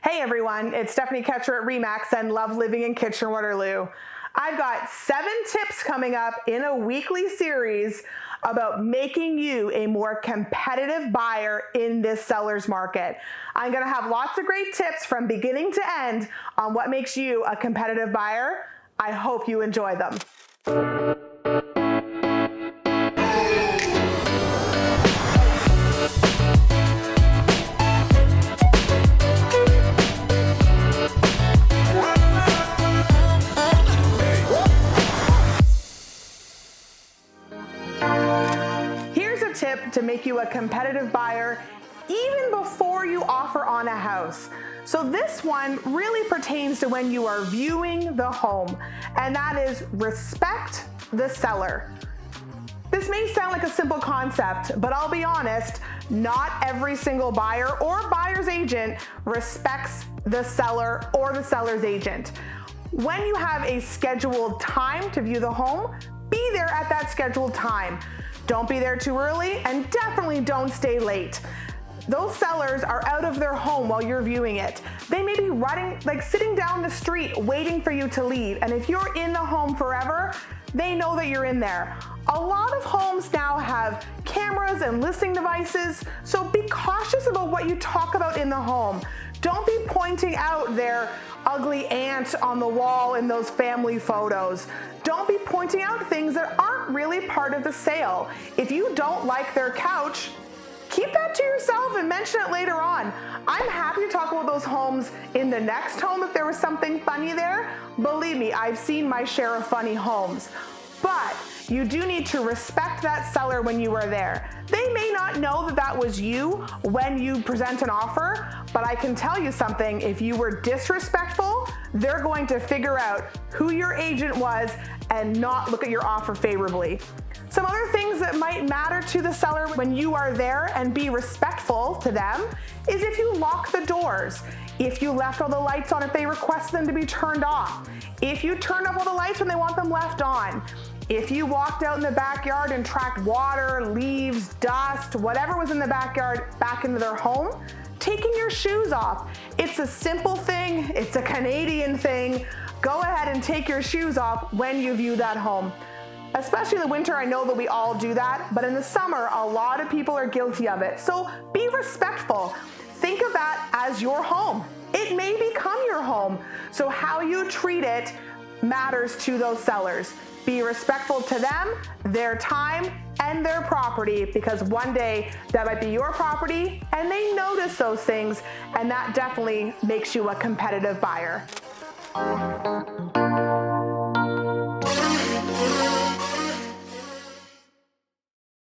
Hey everyone, it's Stephanie Kitchener at Remax and love living in Kitchener Waterloo. I've got 7 tips coming up in a weekly series about making you a more competitive buyer in this seller's market. I'm gonna have lots of great tips from beginning to end on what makes you a competitive buyer. I hope you enjoy them. Tip to make you a competitive buyer even before you offer on a house. So this one really pertains to when you are viewing the home, and that is respect the seller. This may sound like a simple concept, but I'll be honest, not every single buyer or buyer's agent respects the seller or the seller's agent. When you have a scheduled time to view the home, be there at that scheduled time. Don't be there too early, and definitely don't stay late. Those sellers are out of their home while you're viewing it. They may be sitting down the street waiting for you to leave, and if you're in the home forever, they know that you're in there. A lot of homes now have cameras and listening devices, so be cautious about what you talk about in the home. Don't be pointing out their ugly aunt on the wall in those family photos. Don't be pointing out things that aren't really part of the sale. If you don't like their couch, keep that to yourself and mention it later on. I'm happy to talk about those homes in the next home if there was something funny there. Believe me, I've seen my share of funny homes. But you do need to respect that seller when you are there. They may not know that that was you when you present an offer, but I can tell you something, if you were disrespectful, they're going to figure out who your agent was and not look at your offer favorably. Some other things that might matter to the seller when you are there and be respectful to them is if you lock the doors, if you left all the lights on if they request them to be turned off, if you turn off all the lights when they want them left on, if you walked out in the backyard and tracked water, leaves, dust, whatever was in the backyard back into their home, taking your shoes off. It's a simple thing, it's a Canadian thing. Go ahead and take your shoes off when you view that home. Especially in the winter, I know that we all do that, but in the summer, a lot of people are guilty of it. So be respectful. Think of that as your home. It may become your home. So how you treat it matters to those sellers. Be respectful to them, their time, and their property, because one day that might be your property and they notice those things, and that definitely makes you a competitive buyer.